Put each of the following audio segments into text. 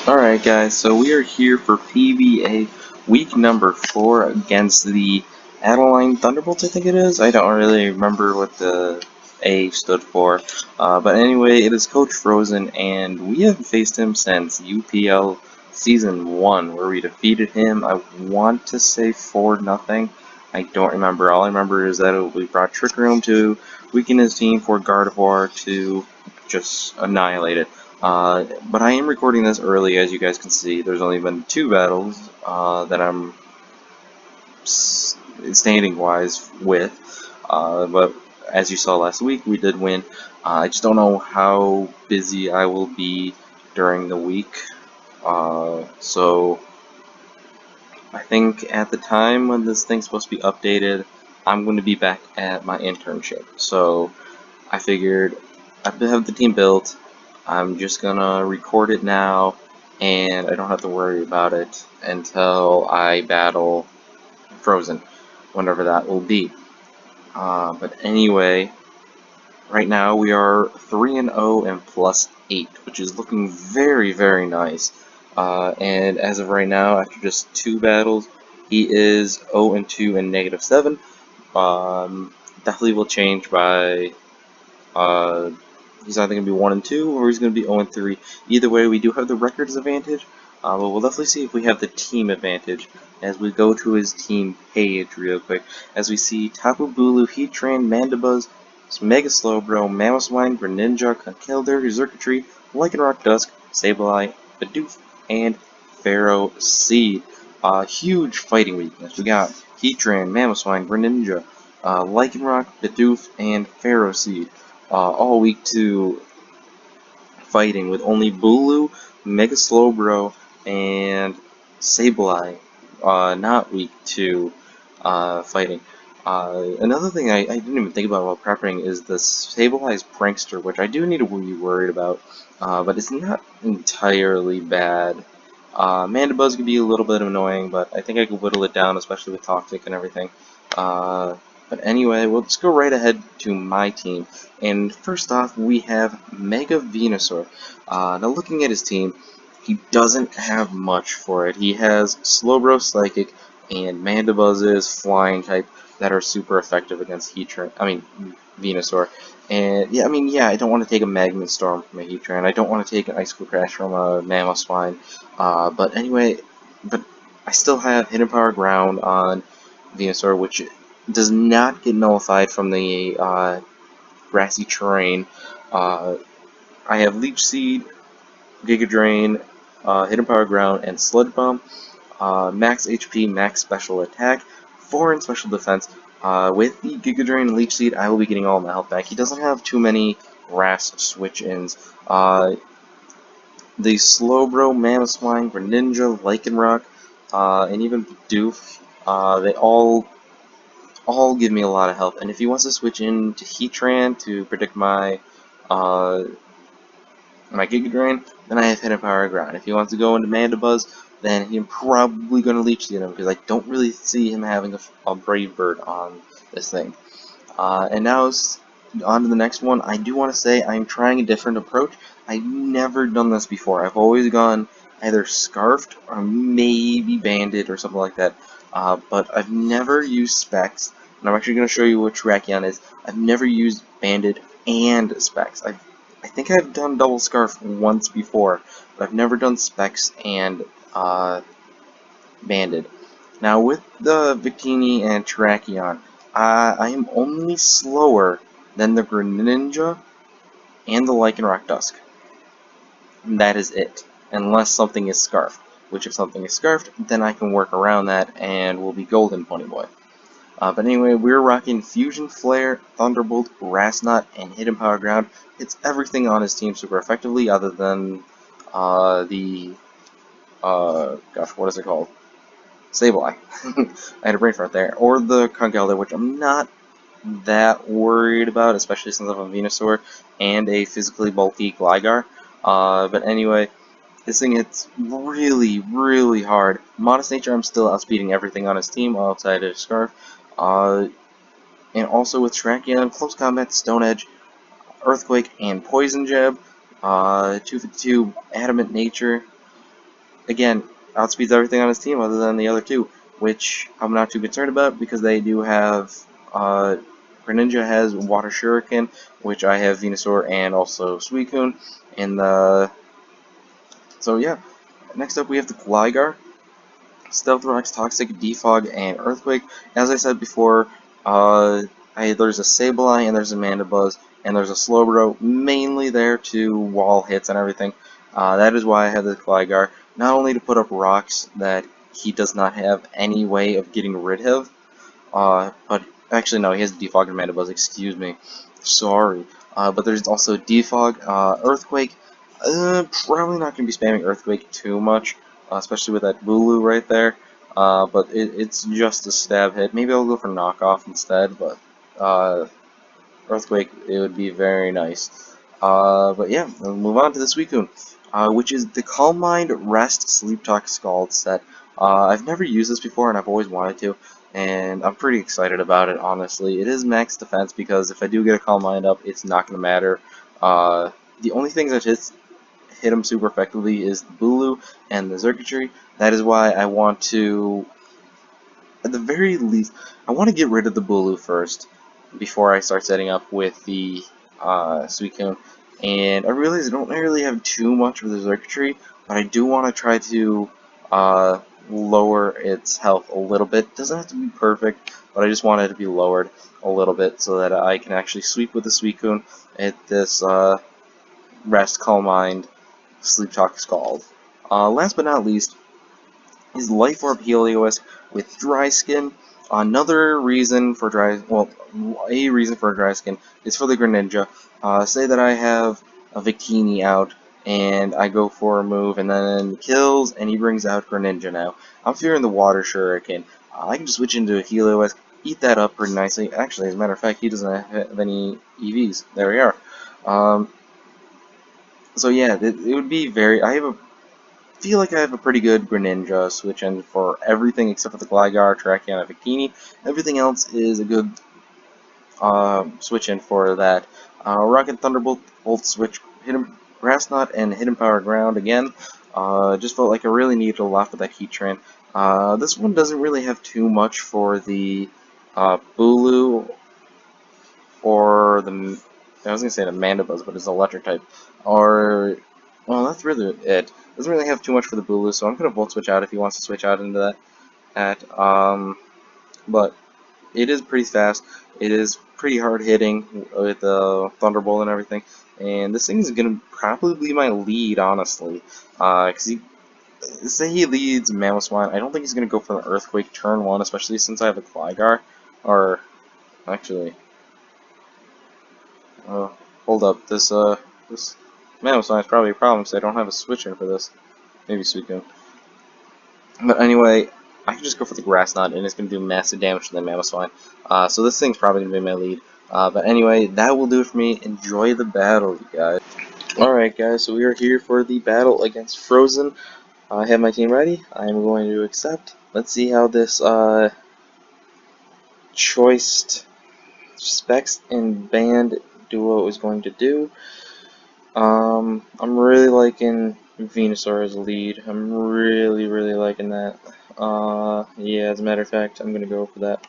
Alright guys, so we are here for PBA week number 4 against the Adeline Thunderbolts, I think it is. I don't really remember what the A stood for. But anyway, it is Coach Frozen, and we haven't faced him since UPL Season 1, where we defeated him, I want to say 4-0. I don't remember. All I remember is that we brought Trick Room to weaken his team for Gardevoir to just annihilate it. But I am recording this early, as you guys can see. There's only been 2 battles that I'm standing-wise with. But as you saw last week, we did win. I just don't know how busy I will be during the week. So I think at the time when this thing's supposed to be updated, I'm going to be back at my internship. So I figured I have the team built. I'm just gonna record it now, and I don't have to worry about it until I battle Frozen, whenever that will be. But anyway, right now we are 3-0 and +8, which is looking very, very nice. And as of right now, after just 2 battles, he is 0-2 and -7. Definitely will change by he's either going to be 1-2 or he's going to be 0-3. Either way, we do have the records advantage, but we'll definitely see if we have the team advantage as we go to his team page real quick. As we see Tapu Bulu, Heatran, Mandibuzz, Mega Slowbro, Mamoswine, Greninja, Conkeldurr, Xurkitree, Lycanroc Dusk, Sableye, Bidoof, and Pharaoh Seed. Huge fighting weakness. We got Heatran, Mamoswine, Greninja, Lycanroc, Bidoof, and Pharaoh Seed. All week 2 fighting with only Bulu, Mega Slowbro, and Sableye not week 2 fighting. Another thing I didn't even think about while prepping is the Sableye's Prankster, which I do need to be worried about, but it's not entirely bad. Mandibuzz could be a little bit annoying, but I think I could whittle it down, especially with Toxic and everything. But anyway, we'll just go right ahead to my team. And first off, we have Mega Venusaur. Now looking at his team, he doesn't have much for it. He has Slowbro Psychic and Mandibuzz's Flying type that are super effective against Venusaur. And yeah, I don't want to take a Magnet Storm from a Heatran. I don't want to take an Icicle Crash from a Mamoswine. But anyway, I still have Hidden Power Ground on Venusaur, which does not get nullified from the grassy terrain. I have Leech Seed, Giga Drain, Hidden Power Ground, and Sludge Bomb. Max HP, max special attack, 4 in special defense. With the Giga Drain and Leech Seed, I will be getting all my health back. He doesn't have too many grass switch-ins. The Slowbro, Mamoswine, Greninja, Lycanroc, and even Bidoof, they all give me a lot of health. And if he wants to switch into Heatran to predict my my Giga Drain, then I have Hidden Power Ground. If he wants to go into Mandibuzz, then he's probably going to Leech Seed him, because I don't really see him having a Brave Bird on this thing. And now on to the next one. I do want to say I'm trying a different approach. I've never done this before. I've always gone either Scarfed or maybe Banded or something like that. But I've never used Specs, and I'm actually going to show you what Terrakion is. I've never used Banded and Specs. I think I've done Double Scarf once before, but I've never done Specs and Banded. Now with the Victini and Terrakion, I am only slower than the Greninja and the Lycanroc Dusk. And that is it, unless something is Scarfed. Which if something is Scarfed, then I can work around that and we'll be golden, Ponyboy. But anyway, we're rocking Fusion Flare, Thunderbolt, Grass Knot, and Hidden Power Ground. It's everything on his team super effectively, other than gosh, what is it called? Sableye. I had a brain fart there. Or the Conkeldurr, which I'm not that worried about, especially since I have a Venusaur and a physically bulky Gligar. But anyway, this thing hits really, really hard. Modest Nature, I'm still outspeeding everything on his team outside of Scarf. And also with Terrakion, Close Combat, Stone Edge, Earthquake, and Poison Jab. 252 Adamant Nature. again, outspeeds everything on his team other than the other two, which I'm not too concerned about because they do have, Greninja has Water Shuriken, which I have Venusaur and also Suicune, and so yeah. Next up we have the Gligar, Stealth Rocks, Toxic, Defog, and Earthquake. As I said before, there's a Sableye and there's a Mandibuzz and there's a Slowbro, mainly there to wall hits and everything. That is why I have the Gligar, not only to put up rocks that he does not have any way of getting rid of, but actually no, he has Defog and Mandibuzz, excuse me, sorry. But there's also Defog, Earthquake. Probably not going to be spamming Earthquake too much, especially with that Bulu right there. But it's just a stab hit. Maybe I'll go for knockoff instead, but Earthquake, it would be very nice. But yeah, we'll move on to the Suicune, which is the Calm Mind, Rest, Sleep Talk, Scald set. I've never used this before, and I've always wanted to, and I'm pretty excited about it, honestly. It is max defense, because if I do get a Calm Mind up, it's not going to matter. The only things that hit him super effectively is the Bulu and the Circuitry. That is why I want to, at the very least, I want to get rid of the Bulu first before I start setting up with the Suicune. And I realize I don't really have too much of the Circuitry, but I do want to try to lower its health a little bit. It doesn't have to be perfect, but I just want it to be lowered a little bit so that I can actually sweep with the Suicune at this Rest, Calm Mind, Sleep Talk, Scald. Last but not least is Life Orb Helios with Dry Skin. Another reason for a reason for dry skin is for the Greninja. Say that I have a Victini out and I go for a move and then kills and he brings out Greninja now. I'm fearing the Water Shuriken. I can just switch into a Helios, eat that up pretty nicely. Actually, as a matter of fact, he doesn't have any EVs. There we are. So yeah, it would be very. Feel like I have a pretty good Greninja switch in for everything except for the Gligar, Terrakion, and Victini. Everything else is a good switch in for that. Rocket Thunderbolt, Volt Switch, Hidden Grass Knot, and Hidden Power Ground again. Just felt like I really needed a lot for that Heatran. This one doesn't really have too much for the Bulu or the. I was gonna say the Mandibuzz, but it's electric type. Or well, that's really it. Doesn't really have too much for the Bulu, so I'm gonna Volt Switch out if he wants to switch out into that. But it is pretty fast. It is pretty hard hitting with the Thunderbolt and everything. And this thing is gonna probably be my lead, honestly. Cause say he leads Mamoswine, I don't think he's gonna go for the Earthquake turn 1, especially since I have a Gligar. Or actually, hold up. This Mamoswine is probably a problem because I don't have a switcher for this. Maybe Suicune. But anyway, I can just go for the Grass Knot, and it's going to do massive damage to the Mamoswine. So this thing's probably going to be my lead. But anyway, that will do it for me. Enjoy the battle, you guys. Alright, guys, so we are here for the battle against Frozen. I have my team ready. I am going to accept. Let's see how this choiced Specs and Band duo is going to do. I'm really liking Venusaur as a lead. I'm really liking that. Yeah, as a matter of fact, I'm gonna go for that.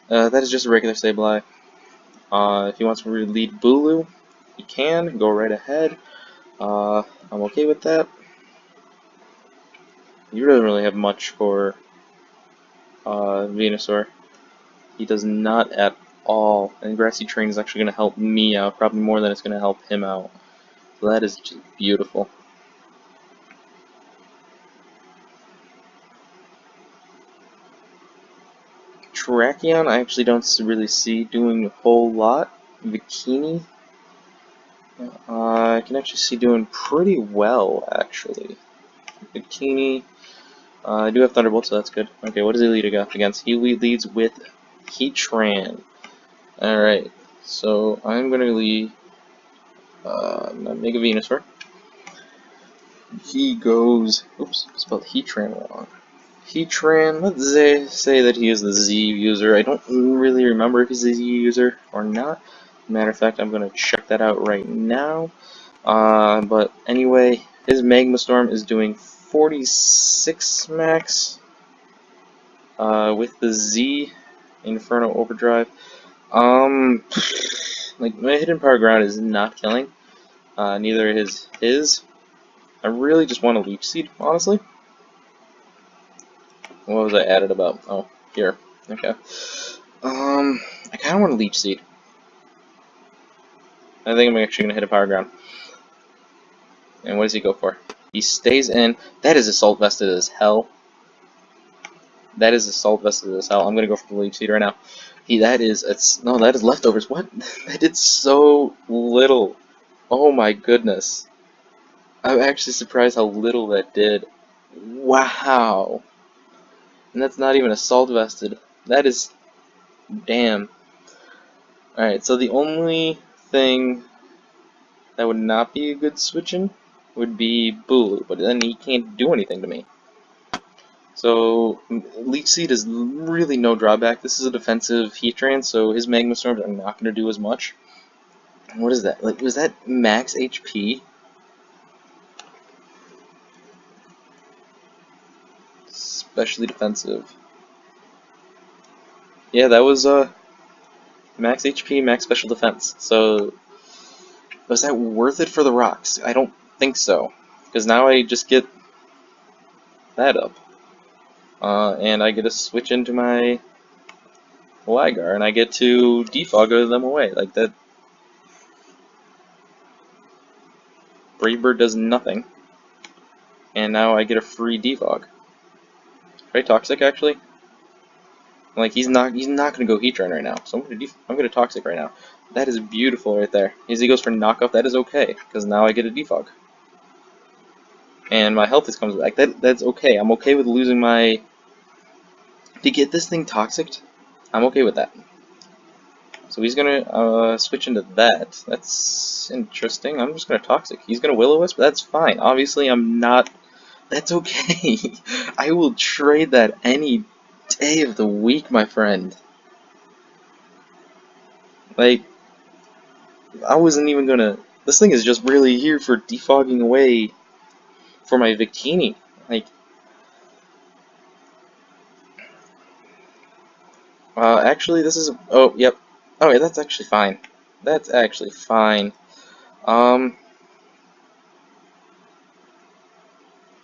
That is just a regular Sableye. If he wants to lead Bulu, he can. Go right ahead. I'm okay with that. He doesn't really have much for Venusaur. He does not at all. And Grassy Train is actually going to help me out, probably more than it's going to help him out. So that is just beautiful. Terrakion, I actually don't really see doing a whole lot. Victini, I can actually see doing pretty well, actually. Victini, I do have Thunderbolt, so that's good. Okay, what does he lead against? He leads with Heatran. Alright, so I'm going to lead Mega Venusaur. He goes, oops, spelled Heatran wrong. Heatran, let's say that he is the Z user. I don't really remember if he's a Z user or not. Matter of fact, I'm going to check that out right now. But anyway, his Magma Storm is doing 46 max with the Z Inferno Overdrive. Like, my hidden power ground is not killing. Neither is his. I really just want a Leech Seed, honestly. What was I added about? Oh, here. Okay. I kind of want a Leech Seed. I think I'm actually going to hit a power ground. And what does he go for? He stays in. That is Assault Vested as hell. That is Assault Vested as hell. I'm going to go for the Leech Seed right now. That is Leftovers. What? That did so little. Oh my goodness. I'm actually surprised how little that did. Wow. And that's not even Assault Vested. That is... damn. Alright, so the only thing that would not be a good switch-in would be Bulu, but then he can't do anything to me. So, Leech Seed is really no drawback. This is a defensive Heatran, so his Magma Storms are not going to do as much. What is that? Like, was that max HP? Especially defensive. Yeah, that was max HP, max special defense. So, was that worth it for the rocks? I don't think so. Because now I just get that up. And I get to switch into my Gligar, and I get to defog them away. Like that. Brave Bird does nothing. And now I get a free defog. Right, Toxic actually? Like he's not gonna go Heatran right now. So I'm gonna Toxic right now. That is beautiful right there. As he goes for knockoff, that is okay, because now I get a defog. And my health comes back. That's okay. I'm okay with losing my... To get this thing Toxic, I'm okay with that. So he's gonna switch into that. That's interesting. I'm just gonna Toxic. He's gonna Will-O-Wisp, but that's fine. Obviously, I'm not... That's okay. I will trade that any day of the week, my friend. Like, I wasn't even gonna... This thing is just really here for defogging away for my Victini. Like, actually, this is... Oh, yep. Oh, yeah, that's actually fine. That's actually fine. I'm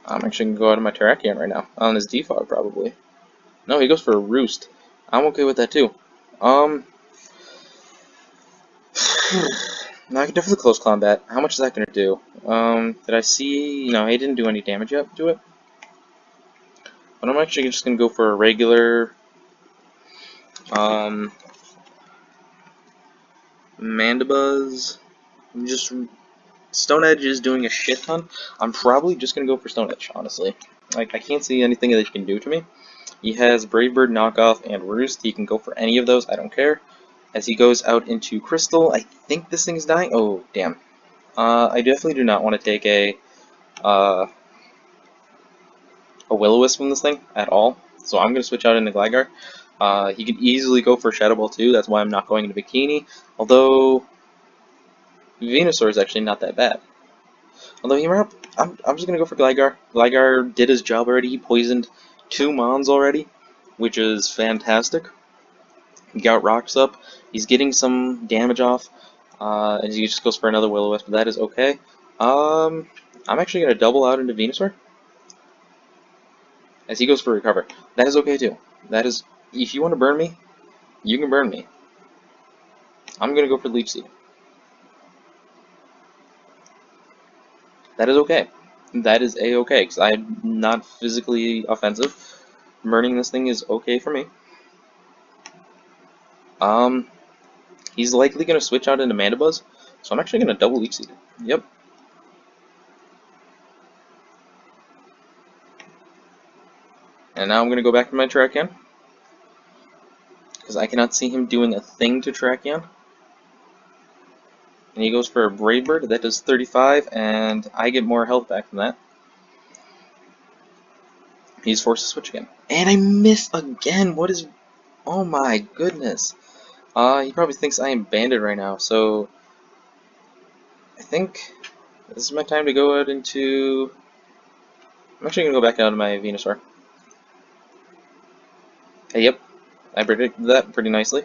actually gonna go out of my Terrakion right now. On his defog, probably. No, he goes for a Roost. I'm okay with that, too. Now I can definitely close combat. How much is that gonna do? Did I see... No, he didn't do any damage yet to it. But I'm actually just gonna go for a regular... Mandibuzz. Just... Stone Edge is doing a shit ton. I'm probably just gonna go for Stone Edge, honestly. Like, I can't see anything that he can do to me. He has Brave Bird, Knockoff, and Roost. He can go for any of those, I don't care. As he goes out into Crystal, I think this thing is dying. Oh, damn. I definitely do not want to take a Will-O-Wisp from this thing at all. So I'm going to switch out into Gligar. He could easily go for Shadow Ball too, that's why I'm not going into Bikini. Although, Venusaur is actually not that bad. Although, I'm just going to go for Gligar. Gligar did his job already. He poisoned 2 Mons already, which is fantastic. He got Rocks up. He's getting some damage off. And he just goes for another Will-O-Wisp, but that is okay. I'm actually going to double out into Venusaur. As he goes for Recover. That is okay too. That is... If you want to burn me, you can burn me. I'm going to go for Leech Seed. That is okay. That is a-okay, because I'm not physically offensive. Burning this thing is okay for me. He's likely going to switch out into Mandibuzz, so I'm actually going to double Leech Seed. Yep. And now I'm going to go back to my Terrakion, because I cannot see him doing a thing to Terrakion. And he goes for a Brave Bird, that does 35, and I get more health back from that. He's forced to switch again. And I miss again! What is... Oh my goodness. He probably thinks I am Banded right now, so... I think this is my time to go out into I'm actually gonna go back out to my Venusaur. Hey, yep, I predicted that pretty nicely.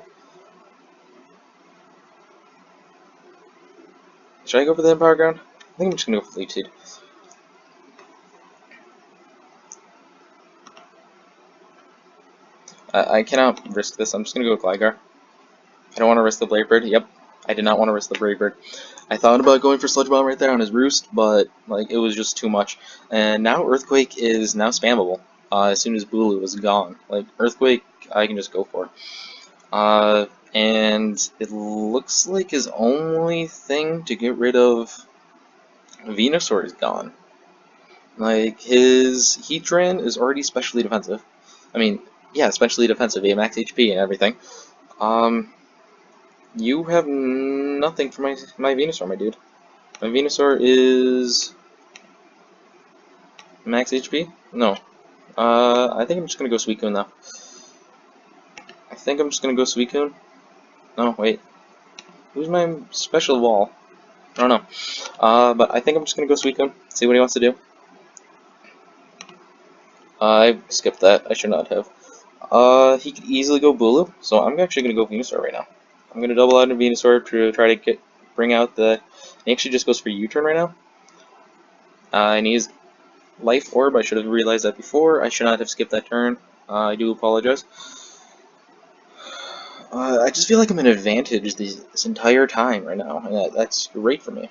Should I go for the Empower Ground? I think I'm just gonna go for the Leech Seed. I cannot risk this. I'm just gonna go with Gligar. I don't want to risk the Blade Bird. Yep, I did not want to risk the Blade Bird. I thought about going for Sludge Bomb right there on his roost, but like it was just too much. And now Earthquake is now spammable. As soon as Bulu is gone, like Earthquake, I can just go for. And it looks like his only thing to get rid of Venusaur is gone. Like his Heatran is already specially defensive. I mean, yeah, specially defensive, max HP and everything. You have nothing for my Venusaur, my dude. My Venusaur is max HP? No. I think I'm just gonna go Suicune though. I think I'm just gonna go Suicune. No, wait. Who's my special wall? I don't know. But I think I'm just gonna go Suicune. See what he wants to do. I skipped that. I should not have. He could easily go Bulu, so I'm actually gonna go Venusaur right now. I'm gonna double out in Venusaur to try to bring out the. He actually just goes for U-turn right now. And he's Life Orb. I should have realized that before. I should not have skipped that turn. I do apologize. I just feel like I'm in advantage this entire time right now, and that's great for me.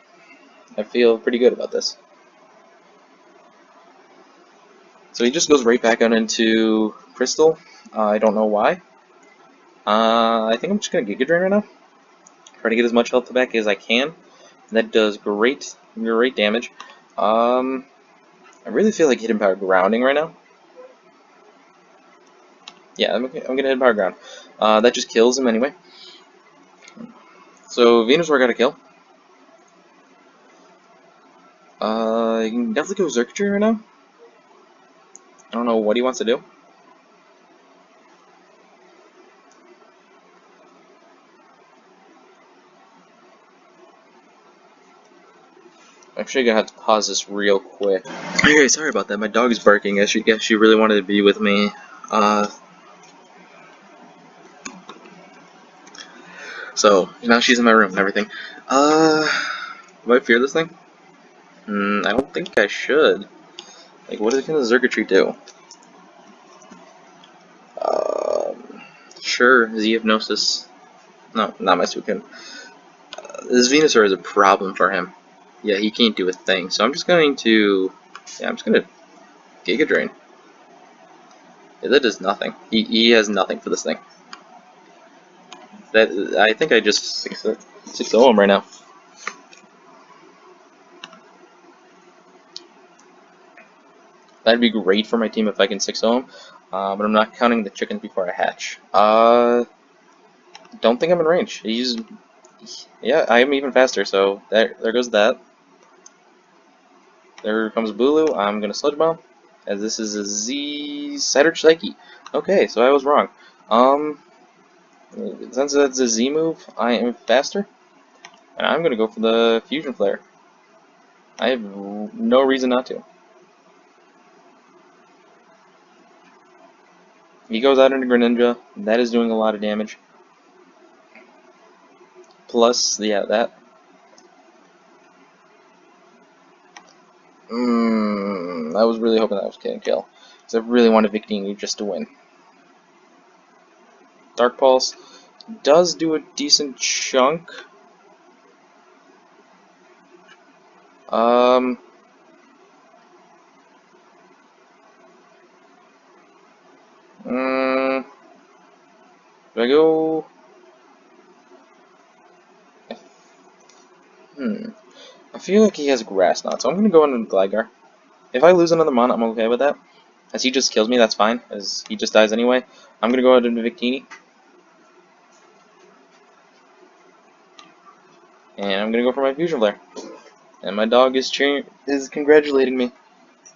I feel pretty good about this. So he just goes right back out into Crystal. I don't know why. I think I'm just gonna Giga Drain right now. Try to get as much health back as I can. That does great damage. I really feel like Hidden Power Grounding right now. Yeah, I'm gonna Hidden Power Ground. That just kills him anyway. So Venusaur got a kill. You can definitely go Xurkitree right now. I don't know what he wants to do. I'm actually gonna have to pause this real quick. Okay, sorry about that. My dog is barking. She really wanted to be with me. So now she's in my room and everything. Do I fear this thing? I don't think I should. Like, what can the Xurkitree do? Sure, Z-Hypnosis. No, not my Suicune. This Venusaur is a problem for him. Yeah, he can't do a thing. So I'm just going to... Yeah, I'm just going to Giga Drain. Yeah, that does nothing. He has nothing for this thing. I think I just 6-0 him right now. That'd be great for my team if I can 6-0 him. But I'm not counting the chickens before I hatch. Don't think I'm in range. Yeah, I am even faster, so there goes that. There comes Bulu. I'm gonna Sludge Bomb, as this is a Z Saturn Psyche. Okay, so I was wrong. Since that's a Z move, I am faster, and I'm gonna go for the Fusion Flare. I have no reason not to. He goes out into Greninja. That is doing a lot of damage. Plus, yeah, that. I was really hoping that was getting kill, because I really wanted Victini just to win. Dark Pulse does do a decent chunk. Do I go? I feel like he has Grass Knot, so I'm gonna go into Gligar. If I lose another mon, I'm okay with that. As he just kills me, that's fine, as he just dies anyway. I'm gonna go out into Victini. And I'm gonna go for my Fusion Flare. And my dog is congratulating me,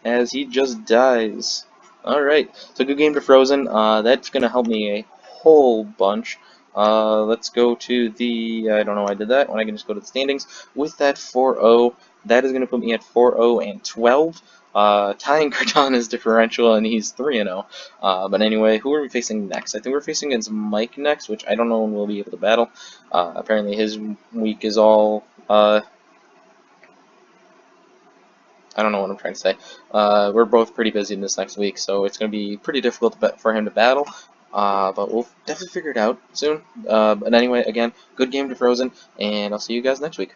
as he just dies. Alright, so good game to Frozen. That's gonna help me a whole bunch. Let's go to the, I don't know why I did that, when I can just go to the standings. With that 4-0, that is going to put me at 4-0 and 12. tying Cardano's differential, and he's 3-0. But anyway, who are we facing next? I think we're facing against Mike next, which I don't know when we'll be able to battle. Apparently his week is all, I don't know what I'm trying to say. We're both pretty busy in this next week, so it's going to be pretty difficult for him to battle. But we'll definitely figure it out soon. But anyway, again, good game to Frozen, and I'll see you guys next week.